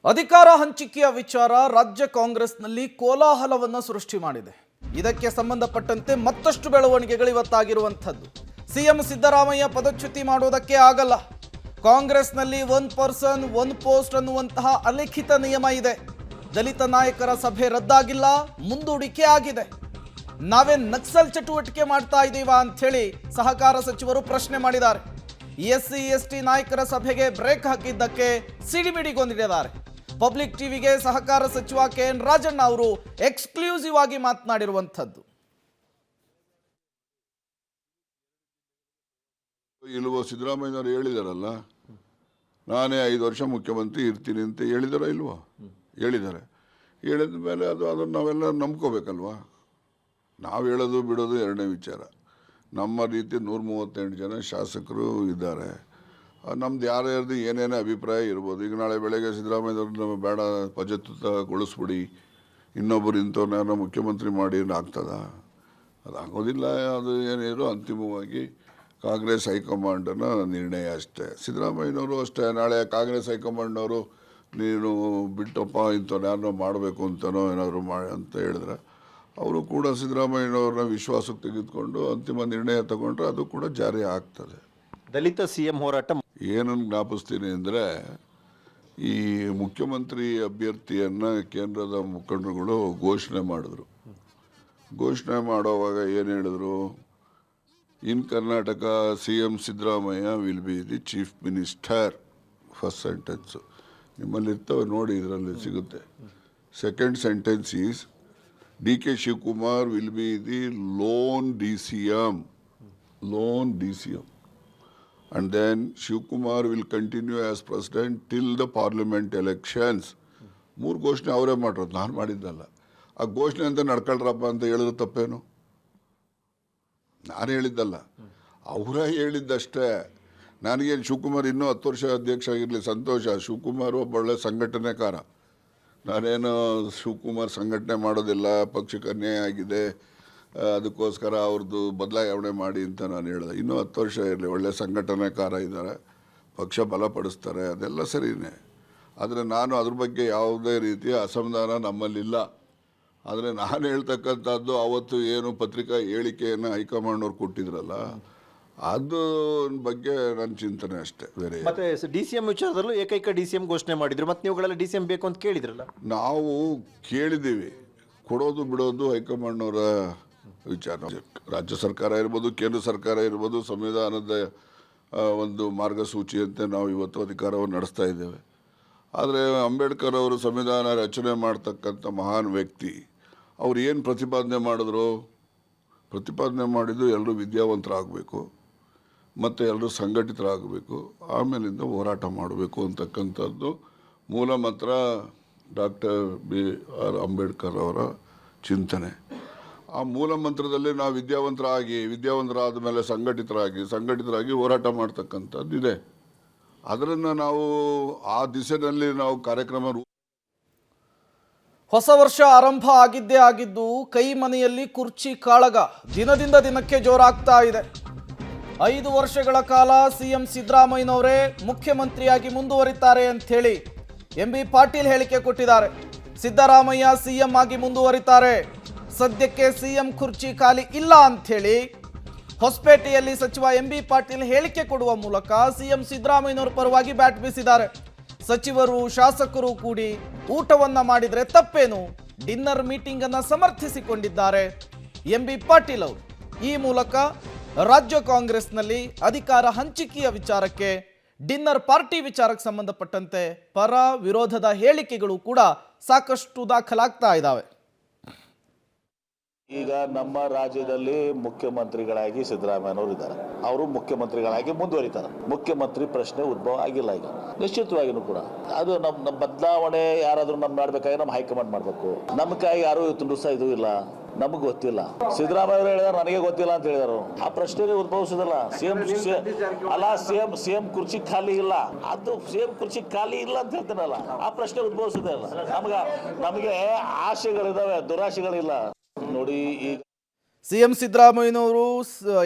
ಅಧಿಕಾರ ಹಂಚಿಕೆಯ ವಿಚಾರ ರಾಜ್ಯ ಕಾಂಗ್ರೆಸ್ನಲ್ಲಿ ಕೋಲಾಹಲವನ್ನು ಸೃಷ್ಟಿ ಮಾಡಿದೆ. ಇದಕ್ಕೆ ಸಂಬಂಧಪಟ್ಟಂತೆ ಮತ್ತಷ್ಟು ಬೆಳವಣಿಗೆಗಳು ಇವತ್ತಾಗಿರುವಂಥದ್ದು. ಸಿಎಂ ಸಿದ್ದರಾಮಯ್ಯ ಪದಚ್ಯುತಿ ಮಾಡೋದಕ್ಕೆ ಆಗಲ್ಲ. ಕಾಂಗ್ರೆಸ್ನಲ್ಲಿ ಒನ್ ಪರ್ಸನ್ ಒನ್ ಪೋಸ್ಟ್ ಅನ್ನುವಂತಹ ಅಲಿಖಿತ ನಿಯಮ ಇದೆ. ದಲಿತ ನಾಯಕರ ಸಭೆ ರದ್ದಾಗಿಲ್ಲ, ಮುಂದೂಡಿಕೆ ಆಗಿದೆ. ನಾವೇನ್ ನಕ್ಸಲ್ ಚಟುವಟಿಕೆ ಮಾಡ್ತಾ ಇದ್ದೀವಾ ಅಂಥೇಳಿ ಸಹಕಾರ ಸಚಿವರು ಪ್ರಶ್ನೆ ಮಾಡಿದ್ದಾರೆ. ಎಸ್ಸಿ ಎಸ್ಟಿ ನಾಯಕರ ಸಭೆಗೆ ಬ್ರೇಕ್ ಹಾಕಿದ್ದಕ್ಕೆ ಸಿಡಿಮಿಡಿಗೊಂಡಿದ್ದಾರೆ. ಪಬ್ಲಿಕ್ ಟಿವಿಗೆ ಸಹಕಾರ ಸಚಿವ KN ರಾಜಣ್ಣ ಅವರು ಎಕ್ಸ್ಕ್ಲೂಸಿವ್ ಆಗಿ ಮಾತನಾಡಿರುವಂಥದ್ದು. ಇಲ್ವೋ ಸಿದ್ದರಾಮಯ್ಯನವರು ಹೇಳಿದಾರಲ್ಲ, ನಾನೇ 5 ವರ್ಷ ಮುಖ್ಯಮಂತ್ರಿ ಇರ್ತೀನಿ ಅಂತ ಹೇಳಿದಾರ ಇಲ್ವೋ? ಹೇಳಿದ್ದಾರೆ. ಹೇಳಿದ ಮೇಲೆ ಅದನ್ನು ನಾವೆಲ್ಲ ನಂಬ್ಕೋಬೇಕಲ್ವಾ? ನಾವು ಹೇಳೋದು ಬಿಡೋದು ಎರಡನೇ ವಿಚಾರ. ನಮ್ಮ ರೀತಿ 138 ಜನ ಶಾಸಕರು ಇದ್ದಾರೆ. ನಮ್ದು ಯಾರ್ಯಾರ್ದು ಏನೇನೇ ಅಭಿಪ್ರಾಯ ಇರ್ಬೋದು. ಈಗ ನಾಳೆ ಬೆಳಗ್ಗೆ ಸಿದ್ದರಾಮಯ್ಯವ್ರನ್ನ ಬೇಡ ಪದಚ್ಯುತಗೊಳಿಸ್ಬಿಡಿ, ಇನ್ನೊಬ್ಬರು ಇಂಥವ್ರನ್ನ ಮುಖ್ಯಮಂತ್ರಿ ಮಾಡಿ ಆಗ್ತದ? ಅದಾಗೋದಿಲ್ಲ. ಅದು ಏನಿದ್ರು ಅಂತಿಮವಾಗಿ ಕಾಂಗ್ರೆಸ್ ಹೈಕಮಾಂಡನ ನಿರ್ಣಯ ಅಷ್ಟೇ. ಸಿದ್ದರಾಮಯ್ಯನವರು ಅಷ್ಟೇ. ನಾಳೆ ಕಾಂಗ್ರೆಸ್ ಹೈಕಮಾಂಡ್ನವರು ನೀನು ಬಿಟ್ಟಪ್ಪ ಇಂಥವ್ರು ಯಾರನ್ನೋ ಮಾಡಬೇಕು ಅಂತನೋ ಏನಾದರೂ ಮಾಡಿ ಅಂತ ಹೇಳಿದ್ರೆ ಅವರು ಕೂಡ ಸಿದ್ದರಾಮಯ್ಯನವ್ರನ್ನ ವಿಶ್ವಾಸಕ್ಕೆ ತೆಗೆದುಕೊಂಡು ಅಂತಿಮ ನಿರ್ಣಯ ತಗೊಂಡ್ರೆ ಅದು ಕೂಡ ಜಾರಿ ಆಗ್ತದೆ. ದಲಿತ CM ಹೋರಾಟ ಏನನ್ನು ಜ್ಞಾಪಿಸ್ತೀನಿ ಅಂದರೆ, ಈ ಮುಖ್ಯಮಂತ್ರಿ ಅಭ್ಯರ್ಥಿಯನ್ನು ಕೇಂದ್ರದ ಮುಖಂಡರುಗಳು ಘೋಷಣೆ ಮಾಡಿದ್ರು. ಘೋಷಣೆ ಮಾಡೋವಾಗ ಏನು ಹೇಳಿದ್ರು? In Karnataka CM Siddaramaiah will be the chief minister. First sentence ನಿಮ್ಮಲ್ಲಿ ಇರ್ತವೆ ನೋಡಿ, ಇದರಲ್ಲಿ ಸಿಗುತ್ತೆ. Second sentence is DK Shivakumar will be the lone DCM. And then Shivkumar will continue as president till the parliament elections. 3 ಘೋಷಣೆ ಅವರೇ ಮಾಡಿರೋದು, ನಾನು ಮಾಡಿದ್ದಲ್ಲ. ಆ ಘೋಷಣೆ ಅಂತ ನಡ್ಕೊಳ್ರಪ್ಪ ಅಂತ ಹೇಳಿದ್ರು ತಪ್ಪೇನು? ನಾನು ಹೇಳಿದ್ದಲ್ಲ, ಅವರೇ ಹೇಳಿದ್ದಷ್ಟೇ. ನನಗೇನು ಶಿವಕುಮಾರ್ ಇನ್ನೂ 10 ವರ್ಷ ಅಧ್ಯಕ್ಷ ಆಗಿರಲಿ ಸಂತೋಷ. ಶಿವಕುಮಾರ್ ಒಬ್ಬ ಒಳ್ಳೆ ಸಂಘಟನೆಕಾರ. ನಾನೇನು ಶಿವಕುಮಾರ್ ಸಂಘಟನೆ ಮಾಡೋದಿಲ್ಲ, ಪಕ್ಷಕ್ಕೆ ಅನ್ಯಾಯ ಆಗಿದೆ, ಅದಕ್ಕೋಸ್ಕರ ಅವ್ರದ್ದು ಬದಲಾವಣೆ ಮಾಡಿ ಅಂತ ನಾನು ಹೇಳಿದೆ. ಇನ್ನೂ 10 ವರ್ಷ ಇರಲಿ, ಒಳ್ಳೆ ಸಂಘಟನೆಕಾರ ಇದ್ದಾರೆ, ಪಕ್ಷ ಬಲಪಡಿಸ್ತಾರೆ, ಅದೆಲ್ಲ ಸರಿಯೇ. ಆದರೆ ನಾನು ಅದ್ರ ಬಗ್ಗೆ ಯಾವುದೇ ರೀತಿಯ ಅಸಮಾಧಾನ ನಮ್ಮಲ್ಲಿಲ್ಲ. ಆದರೆ ನಾನು ಹೇಳ್ತಕ್ಕಂಥದ್ದು ಅವತ್ತು ಏನು ಪತ್ರಿಕಾ ಹೇಳಿಕೆಯನ್ನು ಹೈಕಮಾಂಡ್ನವ್ರು ಕೊಟ್ಟಿದ್ರಲ್ಲ, ಅದು ಬಗ್ಗೆ ನನ್ನ ಚಿಂತನೆ ಅಷ್ಟೇ, ಬೇರೆ. ಮತ್ತೆ DCM ವಿಚಾರದಲ್ಲೂ ಏಕೈಕ DCM ಘೋಷಣೆ ಮಾಡಿದ್ರು. ಮತ್ತೆ ನೀವುಗಳೆಲ್ಲ DCM ಬೇಕು ಅಂತ ಕೇಳಿದ್ರಲ್ಲ? ನಾವು ಕೇಳಿದ್ದೀವಿ. ಕೊಡೋದು ಬಿಡೋದು ಹೈಕಮಾಂಡ್ನವರ ವಿಚಾರ. ರಾಜ್ಯ ಸರ್ಕಾರ ಇರ್ಬೋದು, ಕೇಂದ್ರ ಸರ್ಕಾರ ಇರ್ಬೋದು, ಸಂವಿಧಾನದ ಒಂದು ಮಾರ್ಗಸೂಚಿಯಂತೆ ನಾವು ಇವತ್ತು ಅಧಿಕಾರವನ್ನು ನಡೆಸ್ತಾ ಇದ್ದೇವೆ. ಆದರೆ ಅಂಬೇಡ್ಕರ್ ಅವರು ಸಂವಿಧಾನ ರಚನೆ ಮಾಡ್ತಕ್ಕಂಥ ಮಹಾನ್ ವ್ಯಕ್ತಿ. ಅವ್ರು ಏನು ಪ್ರತಿಪಾದನೆ ಮಾಡಿದ್ದು ಎಲ್ಲರೂ ವಿದ್ಯಾವಂತರಾಗಬೇಕು ಮತ್ತು ಎಲ್ಲರೂ ಸಂಘಟಿತರಾಗಬೇಕು, ಆಮೇಲಿಂದ ಹೋರಾಟ ಮಾಡಬೇಕು ಅಂತಕ್ಕಂಥದ್ದು ಮೂಲ ಮಂತ್ರ ಡಾಕ್ಟರ್ BR ಅಂಬೇಡ್ಕರ್ ಅವರ ಚಿಂತನೆ. ಆ ಮೂಲ ಮಂತ್ರದಲ್ಲಿ ನಾವು ವಿದ್ಯಾವಂತರಾದ ಮೇಲೆ ಸಂಘಟಿತರಾಗಿ ಹೋರಾಟ ಮಾಡ್ತಕ್ಕಂಥದ್ದು ಇದೆ. ಅದನ್ನು ನಾವು ಆ ದಿಸೆಯಲ್ಲಿ ನಾವು ಕಾರ್ಯಕ್ರಮ. ಹೊಸ ವರ್ಷ ಆರಂಭ ಆಗಿದ್ದು ಕೈ ಮನೆಯಲ್ಲಿ ಕುರ್ಚಿ ಕಾಳಗ ದಿನದಿಂದ ದಿನಕ್ಕೆ ಜೋರಾಗ್ತಾ ಇದೆ. 5 ವರ್ಷಗಳ ಕಾಲ CM ಸಿದ್ದರಾಮಯ್ಯನವರೇ ಮುಖ್ಯಮಂತ್ರಿಯಾಗಿ ಮುಂದುವರಿತಾರೆ ಅಂಥೇಳಿ MB ಪಾಟೀಲ್ ಹೇಳಿಕೆ ಕೊಟ್ಟಿದ್ದಾರೆ. ಸಿದ್ದರಾಮಯ್ಯ CM ಆಗಿ ಮುಂದುವರಿತಾರೆ, ಸದ್ಯಕ್ಕೆ CM ಕುರ್ಚಿ ಖಾಲಿ ಇಲ್ಲ ಅಂಥೇಳಿ ಹೊಸಪೇಟೆಯಲ್ಲಿ ಸಚಿವ MB ಪಾಟೀಲ್ ಹೇಳಿಕೆ ಕೊಡುವ ಮೂಲಕ CM ಸಿದ್ದರಾಮಯ್ಯನವರ ಪರವಾಗಿ ಬ್ಯಾಟ್ ಬೀಸಿದ್ದಾರೆ. ಸಚಿವರು ಶಾಸಕರು ಕೂಡಿ ಊಟವನ್ನ ಮಾಡಿದರೆ ತಪ್ಪೇನು? ಡಿನ್ನರ್ ಮೀಟಿಂಗ್ ಅನ್ನ ಸಮರ್ಥಿಸಿಕೊಂಡಿದ್ದಾರೆ MB ಪಾಟೀಲ್ ಅವರು. ಈ ಮೂಲಕ ರಾಜ್ಯ ಕಾಂಗ್ರೆಸ್ನಲ್ಲಿ ಅಧಿಕಾರ ಹಂಚಿಕೆಯ ವಿಚಾರಕ್ಕೆ, ಡಿನ್ನರ್ ಪಾರ್ಟಿ ವಿಚಾರಕ್ಕೆ ಸಂಬಂಧಪಟ್ಟಂತೆ ಪರ ವಿರೋಧದ ಹೇಳಿಕೆಗಳು ಕೂಡ ಸಾಕಷ್ಟು ದಾಖಲಾಗ್ತಾ ಇದ್ದಾವೆ. ಈಗ ನಮ್ಮ ರಾಜ್ಯದಲ್ಲಿ ಮುಖ್ಯಮಂತ್ರಿಗಳಾಗಿ ಸಿದ್ದರಾಮಯ್ಯನವರು ಇದ್ದಾರೆ. ಅವರು ಮುಖ್ಯಮಂತ್ರಿಗಳಾಗಿ ಮುಂದುವರಿತಾರೆ. ಮುಖ್ಯಮಂತ್ರಿ ಪ್ರಶ್ನೆ ಉದ್ಭವ ಆಗಿಲ್ಲ. ಈಗ ನಿಶ್ಚಿತವಾಗಿಯೂ ಕೂಡ ಅದು ನಮ್ಮ ಬದಲಾವಣೆ ಯಾರಾದರೂ ನಮ್ಮ ಮಾಡಬೇಕಾಗಿ ನಮ್ಮ ಹೈಕಮಾಂಡ್ ಮಾಡಬೇಕು. ನಮ್ಮ ಕೈ ಯಾರು ಇವತ್ತು ಸಹ ಇದು ಇಲ್ಲ, ನಮಗೆ ಗೊತ್ತಿಲ್ಲ. ಸಿದ್ದರಾಮಯ್ಯ ಅವರು ಹೇಳಿದಾರೆ, ನನಗೆ ಗೊತ್ತಿಲ್ಲ ಅಂತ ಹೇಳಿದರು. ಆ ಪ್ರಶ್ನೆ ಉದ್ಭವಿಸೋದಿಲ್ಲ. ಸಿಎಂ ಕುರ್ಚಿ ಖಾಲಿ ಇಲ್ಲ, ಅದು CM ಕುರ್ಚಿ ಖಾಲಿ ಇಲ್ಲ ಅಂತ ಹೇಳ್ತೇನಲ್ಲ, ಆ ಪ್ರಶ್ನೆ ಉದ್ಭವಿಸೋದೇ ಇಲ್ಲ. ನಮಗೆ ಆಶೆಗಳಿದಾವೆ, ದುರಾಶೆಗಳಿಲ್ಲ. ನೋಡಿ, ಈಗ CM ಸಿದ್ದರಾಮಯ್ಯನವರು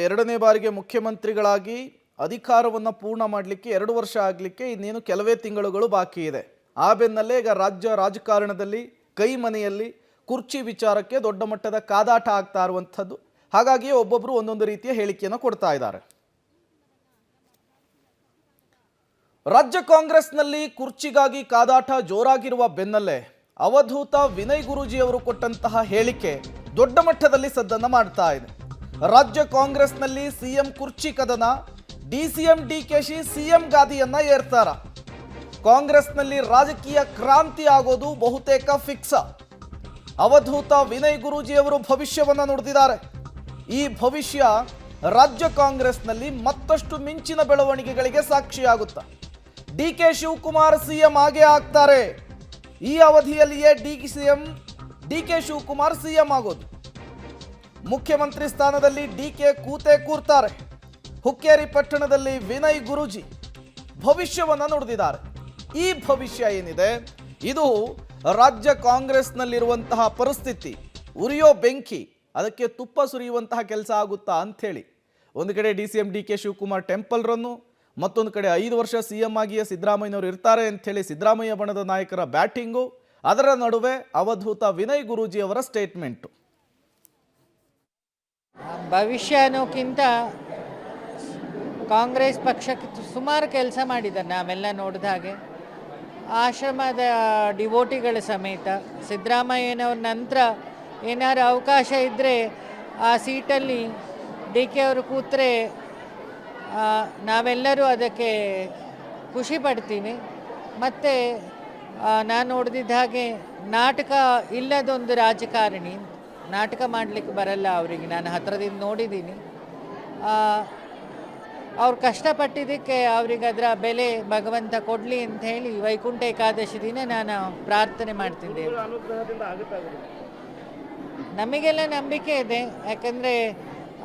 2ನೇ ಬಾರಿಗೆ ಮುಖ್ಯಮಂತ್ರಿಗಳಾಗಿ ಅಧಿಕಾರವನ್ನು ಪೂರ್ಣ ಮಾಡಲಿಕ್ಕೆ 2 ವರ್ಷ ಆಗಲಿಕ್ಕೆ ಇನ್ನೇನು ಕೆಲವೇ ತಿಂಗಳುಗಳು ಬಾಕಿ ಇದೆ. ಆ ಬೆನ್ನಲ್ಲೇ ಈಗ ರಾಜ್ಯ ರಾಜಕಾರಣದಲ್ಲಿ ಕೈ ಮನೆಯಲ್ಲಿ ಕುರ್ಚಿ ವಿಚಾರಕ್ಕೆ ದೊಡ್ಡ ಮಟ್ಟದ ಕಾದಾಟ ಆಗ್ತಾ ಇರುವಂಥದ್ದು. ಹಾಗಾಗಿಯೇ ಒಬ್ಬೊಬ್ಬರು ಒಂದೊಂದು ರೀತಿಯ ಹೇಳಿಕೆಯನ್ನು ಕೊಡ್ತಾ ಇದ್ದಾರೆ. ರಾಜ್ಯ ಕಾಂಗ್ರೆಸ್ನಲ್ಲಿ ಕುರ್ಚಿಗಾಗಿ ಕಾದಾಟ ಜೋರಾಗಿರುವ ಬೆನ್ನಲ್ಲೇ ಅವಧೂತ ವಿನಯ್ ಗುರೂಜಿ ಅವರು ಕೊಟ್ಟಂತಹ ಹೇಳಿಕೆ ದೊಡ್ಡ ಮಟ್ಟದಲ್ಲಿ ಸದ್ದನ್ನು ಮಾಡ್ತಾ ಇದೆ. ರಾಜ್ಯ ಕಾಂಗ್ರೆಸ್ನಲ್ಲಿ ಸಿಎಂ ಕುರ್ಚಿ ಕದನ, ಡಿಸಿಎಂ ಡಿಕೆಶಿ ಸಿಎಂ ಗಾದಿಯನ್ನ ಏರ್ತಾರ. ಕಾಂಗ್ರೆಸ್ನಲ್ಲಿ ರಾಜಕೀಯ ಕ್ರಾಂತಿ ಆಗೋದು ಬಹುತೇಕ ಫಿಕ್ಸ. ಅವಧೂತ ವಿನಯ್ ಗುರೂಜಿ ಅವರು ಭವಿಷ್ಯವನ್ನ ನುಡಿದಿದ್ದಾರೆ. ಈ ಭವಿಷ್ಯ ರಾಜ್ಯ ಕಾಂಗ್ರೆಸ್ನಲ್ಲಿ ಮತ್ತಷ್ಟು ಮಿಂಚಿನ ಬೆಳವಣಿಗೆಗಳಿಗೆ ಸಾಕ್ಷಿಯಾಗುತ್ತಾ. ಡಿಕೆ ಶಿವಕುಮಾರ್ ಸಿಎಂ ಆಗೇ ಆಗ್ತಾರೆ. ಈ ಅವಧಿಯಲ್ಲಿಯೇ ಡಿಕೆ ಶಿವಕುಮಾರ್ ಸಿಎಂ ಆಗೋದು. ಮುಖ್ಯಮಂತ್ರಿ ಸ್ಥಾನದಲ್ಲಿ ಡಿಕೆ ಕೂರ್ತಾರೆ. ಹುಕ್ಕೇರಿ ಪಟ್ಟಣದಲ್ಲಿ ವಿನಯ್ ಗುರೂಜಿ ಭವಿಷ್ಯವನ್ನ ನುಡಿದಿದ್ದಾರೆ. ಈ ಭವಿಷ್ಯ ಏನಿದೆ ಇದು ರಾಜ್ಯ ಕಾಂಗ್ರೆಸ್ನಲ್ಲಿರುವಂತಹ ಪರಿಸ್ಥಿತಿ, ಉರಿಯೋ ಬೆಂಕಿ, ಅದಕ್ಕೆ ತುಪ್ಪ ಸುರಿಯುವಂತಹ ಕೆಲಸ ಆಗುತ್ತಾ ಅಂಥೇಳಿ ಒಂದು ಕಡೆ ಡಿಸಿಎಂ ಡಿಕೆ ಶಿವಕುಮಾರ್ ಟೆಂಪಲ್ ರನ್ನು, ಮತ್ತೊಂದು ಕಡೆ 5 ವರ್ಷ ಸಿಎಂ ಆಗಿಯೇ ಸಿದ್ದರಾಮಯ್ಯನವರು ಇರ್ತಾರೆ ಅಂಥೇಳಿ ಸಿದ್ದರಾಮಯ್ಯ ಬಣದ ನಾಯಕರ ಬ್ಯಾಟಿಂಗು, ಅದರ ನಡುವೆ ಅವಧೂತ ವಿನಯ್ ಗುರೂಜಿ ಅವರ ಸ್ಟೇಟ್ಮೆಂಟು. ಭವಿಷ್ಯ ಅನ್ನೋಕ್ಕಿಂತ ಕಾಂಗ್ರೆಸ್ ಪಕ್ಷಕ್ಕೆ ಸುಮಾರು ಕೆಲಸ ಮಾಡಿದ್ದಾರೆ. ನಾವೆಲ್ಲ ನೋಡಿದ ಹಾಗೆ ಆಶ್ರಮದ ಡಿವೋಟಿಗಳ ಸಮೇತ ಸಿದ್ದರಾಮಯ್ಯನವ್ರ ನಂತರ ಏನಾರು ಅವಕಾಶ ಇದ್ದರೆ ಆ ಸೀಟಲ್ಲಿ ಡಿ ಕೆ ಅವರು ಕೂತ್ರೆ ನಾವೆಲ್ಲರೂ ಅದಕ್ಕೆ ಖುಷಿ ಪಡ್ತೀವಿ. ಮತ್ತು ನಾನು ನೋಡಿದ ಹಾಗೆ ನಾಟಕ ಇಲ್ಲದೊಂದು ರಾಜಕಾರಣಿ, ನಾಟಕ ಮಾಡಲಿಕ್ಕೆ ಬರಲ್ಲ ಅವರಿಗೆ. ನಾನು ಹತ್ತಿರದಿಂದ ನೋಡಿದ್ದೀನಿ. ಅವ್ರು ಕಷ್ಟಪಟ್ಟಿದ್ದಕ್ಕೆ ಅವ್ರಿಗೆ ಅದರ ಬೆಲೆ ಭಗವಂತ ಕೊಡಲಿ ಅಂತ ಹೇಳಿ ವೈಕುಂಠ ಏಕಾದಶಿ ದಿನ ನಾನು ಪ್ರಾರ್ಥನೆ ಮಾಡ್ತಿದ್ದೇನೆ. ನಮಗೆಲ್ಲ ನಂಬಿಕೆ ಇದೆ, ಯಾಕಂದರೆ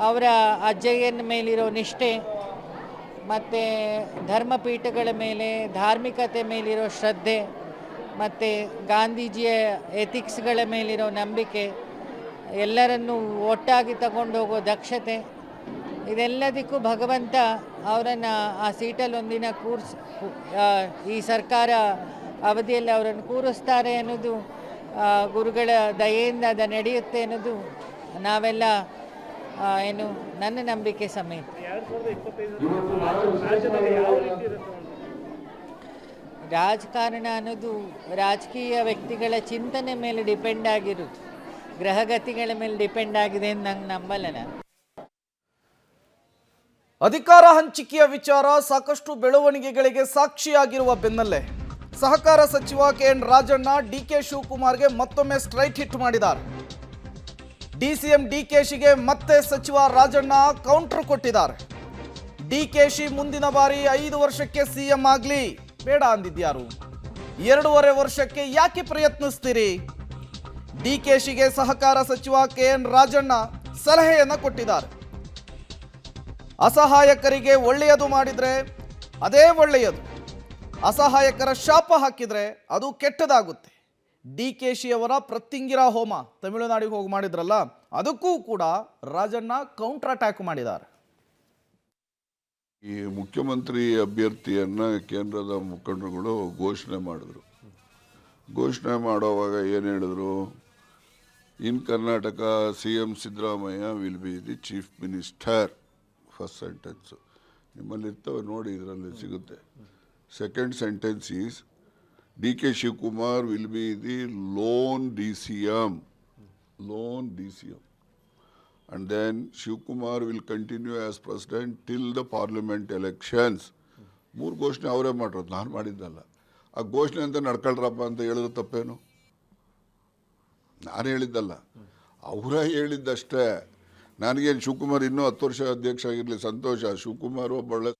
ಅವರ ಅಜ್ಜಯ್ಯನ ಮೇಲಿರೋ ನಿಷ್ಠೆ ಮತ್ತು ಧರ್ಮಪೀಠಗಳ ಮೇಲೆ, ಧಾರ್ಮಿಕತೆ ಮೇಲಿರೋ ಶ್ರದ್ಧೆ ಮತ್ತು ಗಾಂಧೀಜಿಯ ಎಥಿಕ್ಸ್ಗಳ ಮೇಲಿರೋ ನಂಬಿಕೆ, ಎಲ್ಲರನ್ನೂ ಒಟ್ಟಾಗಿ ತಗೊಂಡೋಗೋ ದಕ್ಷತೆ, ಇದೆಲ್ಲದಕ್ಕೂ ಭಗವಂತ ಅವರನ್ನು ಆ ಸೀಟಲ್ಲಿ ಒಂದಿನ ಈ ಸರ್ಕಾರ ಅವಧಿಯಲ್ಲಿ ಅವರನ್ನು ಕೂರಿಸ್ತಾರೆ ಅನ್ನೋದು, ಗುರುಗಳ ದಯೆಯಿಂದ ಅದು ನಡೆಯುತ್ತೆ ಅನ್ನೋದು ನಾವೆಲ್ಲ ಏನು ನನ್ನ ನಂಬಿಕೆ ಸಮೇತ. ರಾಜಕಾರಣ ಅನ್ನೋದು ರಾಜಕೀಯ ವ್ಯಕ್ತಿಗಳ ಚಿಂತನೆ ಮೇಲೆ ಡಿಪೆಂಡ್ ಆಗಿರೋದು, ಗ್ರಹಗತಿಗಳ ಮೇಲೆ ಡಿಪೆಂಡ್ ಆಗಿದೆ ಅಂತ ನಂಗೆ ನಂಬಲ್ಲ ನಾನು. ಅಧಿಕಾರ ಹಂಚಿಕೆಯ ವಿಚಾರ ಸಾಕಷ್ಟು ಬೆಳವಣಿಗೆಗಳಿಗೆ ಸಾಕ್ಷಿಯಾಗಿರುವ ಬೆನ್ನಲ್ಲೇ ಸಹಕಾರ ಸಚಿವ KN ರಾಜಣ್ಣ ಡಿಕೆ ಶಿವಕುಮಾರ್ಗೆ ಮತ್ತೊಮ್ಮೆ ಸ್ಟ್ರೈಟ್ ಹಿಟ್ ಮಾಡಿದ್ದಾರೆ. ಡಿಸಿಎಂ ಡಿಕೆಶಿಗೆ ಮತ್ತೆ ಸಚಿವ ರಾಜಣ್ಣ ಕೌಂಟರ್ ಕೊಟ್ಟಿದ್ದಾರೆ. ಡಿಕೆಶಿ ಮುಂದಿನ ಬಾರಿ 5 ವರ್ಷಕ್ಕೆ ಸಿಎಂ ಆಗಲಿ ಬೇಡ ಅಂದಿದ್ಯಾರು, 2.5 ವರ್ಷಕ್ಕೆ ಯಾಕೆ ಪ್ರಯತ್ನಿಸ್ತೀರಿ? ಡಿಕೆಶಿಗೆ ಸಹಕಾರ ಸಚಿವ KN ರಾಜಣ್ಣ ಸಲಹೆಯನ್ನು ಕೊಟ್ಟಿದ್ದಾರೆ. ಅಸಹಾಯಕರಿಗೆ ಒಳ್ಳೆಯದು ಮಾಡಿದರೆ ಅದೇ ಒಳ್ಳೆಯದು, ಅಸಹಾಯಕರ ಶಾಪ ಹಾಕಿದರೆ ಅದು ಕೆಟ್ಟದಾಗುತ್ತೆ. ಡಿಕೆಶಿ ಅವರ ಪ್ರತ್ಯಂಗಿರಾ ಹೋಮ ತಮಿಳುನಾಡಿಗೆ ಹೋಗಿ ಮಾಡಿದ್ರಲ್ಲ, ಅದಕ್ಕೂ ಕೂಡ ರಾಜಣ್ಣ ಕೌಂಟರ್ ಅಟ್ಯಾಕ್ ಮಾಡಿದ್ದಾರೆ. ಈ ಮುಖ್ಯಮಂತ್ರಿ ಅಭ್ಯರ್ಥಿಯನ್ನು ಕೇಂದ್ರದ ಮುಖಂಡರುಗಳು ಘೋಷಣೆ ಮಾಡಿದ್ರು. ಘೋಷಣೆ ಮಾಡೋವಾಗ ಏನು ಹೇಳಿದ್ರು? In Karnataka CM Siddaramaiah will be the chief minister. First sentence ನಿಮ್ಮಲ್ಲಿ ಇರ್ತವೆ ನೋಡಿ, ಇದರಲ್ಲಿ ಸಿಗುತ್ತೆ. Second sentence is DK Shivkumar will be the lone DCM. And then Shivkumar will continue as president till the parliament elections. 3 ಘೋಷಣೆ ಅವರೇ ಮಾಡಿರೋದು, ನಾನು ಮಾಡಿದ್ದಲ್ಲ. ಆ ಘೋಷಣೆ ಅಂತ ನಡ್ಕೊಳ್ರಪ್ಪ ಅಂತ ಹೇಳಿದ್ರು ತಪ್ಪೇನು? ನಾನು ಹೇಳಿದ್ದಲ್ಲ, ಅವರೇ ಹೇಳಿದ್ದಷ್ಟೇ. ನನಗೇನು ಶಿವಕುಮಾರ್ ಇನ್ನೂ 10 ವರ್ಷ ಅಧ್ಯಕ್ಷ ಆಗಿರಲಿ ಸಂತೋಷ. ಶಿವಕುಮಾರ್ ಒಬ್ಬ ಒಳ್ಳೆ